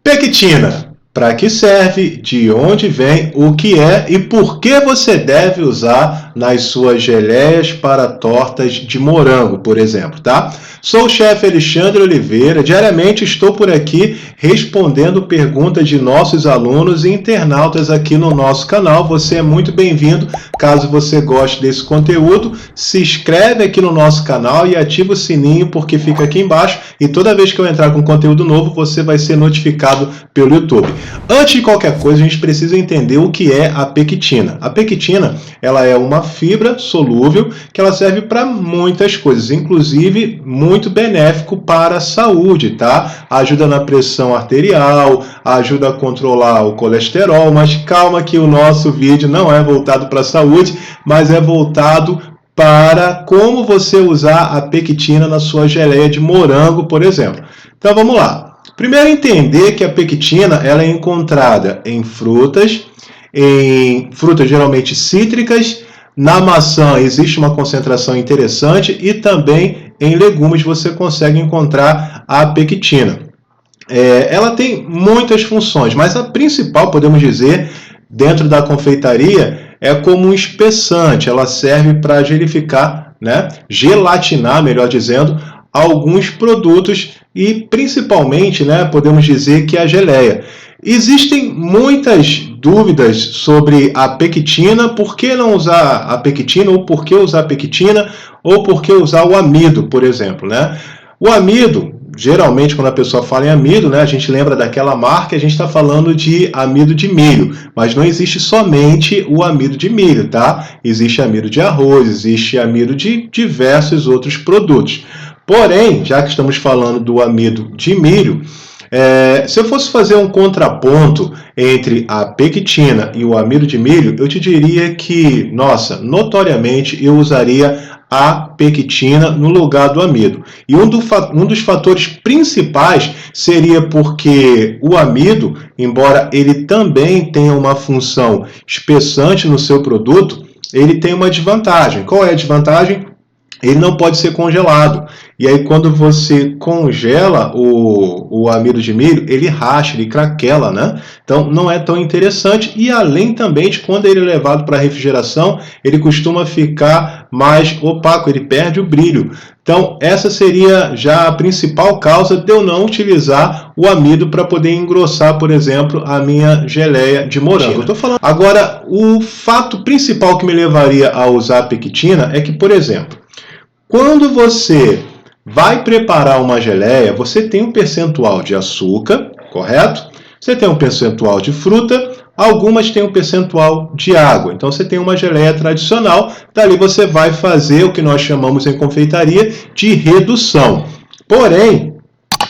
Pectina. Para que serve, de onde vem, o que é e por que você deve usar nas suas geleias para tortas de morango, por exemplo, tá? Sou o chefe Alexandre Oliveira, diariamente estou por aqui respondendo perguntas de nossos alunos e internautas aqui no nosso canal. Você é muito bem-vindo. Caso você goste desse conteúdo, se inscreve aqui no nosso canal e ativa o sininho porque fica aqui embaixo e toda vez que eu entrar com conteúdo novo, você vai ser notificado pelo YouTube. Antes de qualquer coisa, a gente precisa entender o que é a pectina. A pectina, ela é uma fibra solúvel que ela serve para muitas coisas, inclusive muito benéfico para a saúde, tá? Ajuda na pressão arterial, ajuda a controlar o colesterol, mas calma que o nosso vídeo não é voltado para a saúde, mas é voltado para como você usar a pectina na sua geleia de morango, por exemplo. Então vamos lá. Primeiro, entender que a pectina ela é encontrada em frutas geralmente cítricas. Na maçã existe uma concentração interessante e também em legumes você consegue encontrar a pectina. Ela tem muitas funções, mas a principal, podemos dizer, dentro da confeitaria, é como um espessante. Ela serve para gelificar, né? Gelatinar, melhor dizendo, alguns produtos e principalmente, né, podemos dizer que a geleia. Existem muitas dúvidas sobre a pectina, por que não usar a pectina, ou por que usar a pectina, ou por que usar o amido, por exemplo, né? O amido, geralmente quando a pessoa fala em amido, né, a gente lembra daquela marca, a gente está falando de amido de milho, mas não existe somente o amido de milho, tá? Existe amido de arroz, existe amido de diversos outros produtos. Porém, já que estamos falando do amido de milho, se eu fosse fazer um contraponto entre a pectina e o amido de milho, eu te diria que, nossa, notoriamente eu usaria a pectina no lugar do amido. E um dos fatores principais seria porque o amido, embora ele também tenha uma função espessante no seu produto, ele tem uma desvantagem. Qual é a desvantagem? Ele não pode ser congelado. E aí, quando você congela o amido de milho, ele racha, ele craquela, né? Então, não é tão interessante. E além também de quando ele é levado para refrigeração, ele costuma ficar mais opaco, ele perde o brilho. Então, essa seria já a principal causa de eu não utilizar o amido para poder engrossar, por exemplo, a minha geleia de morango. Eu tô falando. Agora, o fato principal que me levaria a usar a pectina é que, por exemplo, quando você vai preparar uma geleia, você tem um percentual de açúcar, correto? Você tem um percentual de fruta, algumas têm um percentual de água. Então, você tem uma geleia tradicional, dali você vai fazer o que nós chamamos em confeitaria de redução. Porém,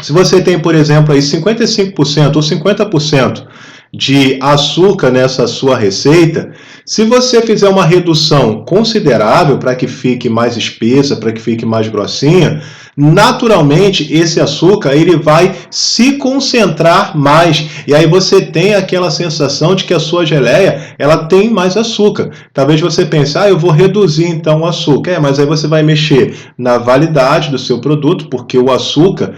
se você tem, por exemplo, aí 55% ou 50% de açúcar nessa sua receita, se você fizer uma redução considerável para que fique mais espessa, para que fique mais grossinha, naturalmente esse açúcar ele vai se concentrar mais e aí você tem aquela sensação de que a sua geleia ela tem mais açúcar. Talvez você pense, eu vou reduzir então o açúcar. Mas aí você vai mexer na validade do seu produto, porque o açúcar,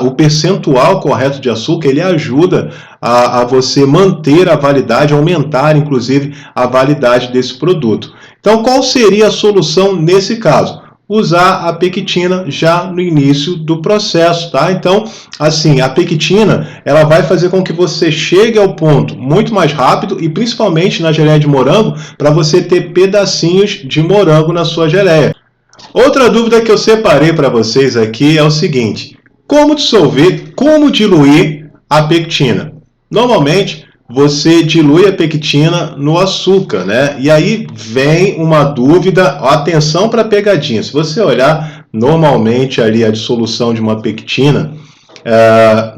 o percentual correto de açúcar, ele ajuda a você manter a validade, aumentar inclusive a validade desse produto. Então, qual seria a solução nesse caso? Usar a pectina já no início do processo, tá? Então, assim, a pectina, ela vai fazer com que você chegue ao ponto muito mais rápido e principalmente na geleia de morango, para você ter pedacinhos de morango na sua geleia. Outra dúvida que eu separei para vocês aqui é o seguinte: como dissolver, como diluir a pectina? Normalmente, você dilui a pectina no açúcar, né? E aí vem uma dúvida, atenção para a pegadinha. Se você olhar normalmente ali a dissolução de uma pectina,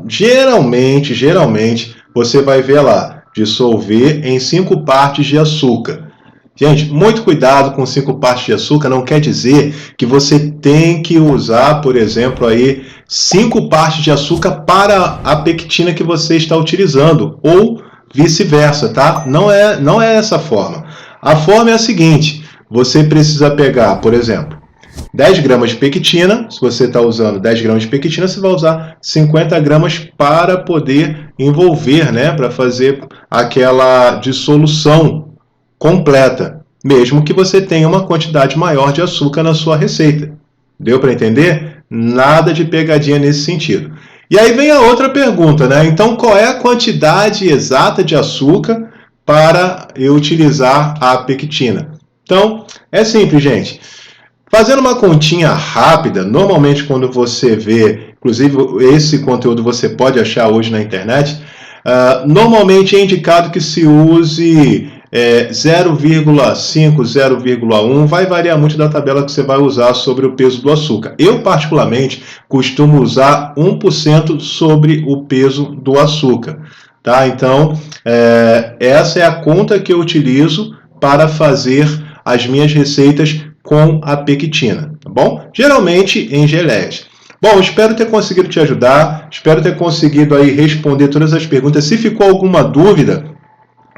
geralmente você vai ver lá, dissolver em 5 partes de açúcar. Gente, muito cuidado com 5 partes de açúcar, não quer dizer que você tem que usar, por exemplo, aí 5 partes de açúcar para a pectina que você está utilizando, ou vice-versa, tá? Não é essa a forma. A forma é a seguinte: você precisa pegar, por exemplo, 10 gramas de pectina, se você está usando 10 gramas de pectina, você vai usar 50 gramas para poder envolver, né, para fazer aquela dissolução completa, mesmo que você tenha uma quantidade maior de açúcar na sua receita. Deu para entender? Nada de pegadinha nesse sentido. E aí vem a outra pergunta, né? Então, qual é a quantidade exata de açúcar para eu utilizar a pectina? Então, é simples, gente. Fazendo uma continha rápida, normalmente quando você vê, inclusive esse conteúdo você pode achar hoje na internet, normalmente é indicado que se use 0,5, 0,1, vai variar muito da tabela que você vai usar sobre o peso do açúcar. Eu, particularmente, costumo usar 1% sobre o peso do açúcar. Tá? Então, essa é a conta que eu utilizo para fazer as minhas receitas com a pectina, tá bom? Geralmente em geleias. Bom, espero ter conseguido te ajudar, espero ter conseguido aí responder todas as perguntas. Se ficou alguma dúvida,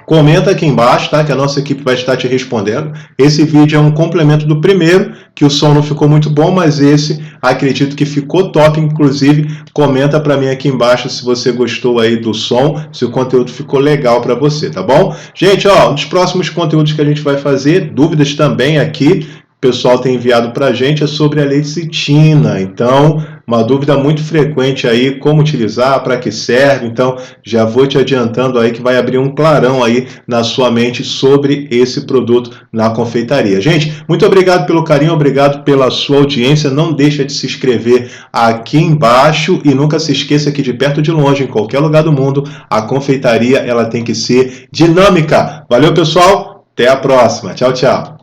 comenta aqui embaixo, tá? Que a nossa equipe vai estar te respondendo. Esse vídeo é um complemento do primeiro, que o som não ficou muito bom, mas esse acredito que ficou top. Inclusive, comenta para mim aqui embaixo se você gostou aí do som, se o conteúdo ficou legal para você, tá bom? Gente, ó, um dos próximos conteúdos que a gente vai fazer, dúvidas também aqui, o pessoal tem enviado para a gente, é sobre a lecitina. Então, uma dúvida muito frequente aí, como utilizar, para que serve. Então, já vou te adiantando aí que vai abrir um clarão aí na sua mente sobre esse produto na confeitaria. Gente, muito obrigado pelo carinho, obrigado pela sua audiência. Não deixa de se inscrever aqui embaixo e nunca se esqueça que de perto ou de longe, em qualquer lugar do mundo, a confeitaria ela tem que ser dinâmica. Valeu, pessoal. Até a próxima. Tchau, tchau.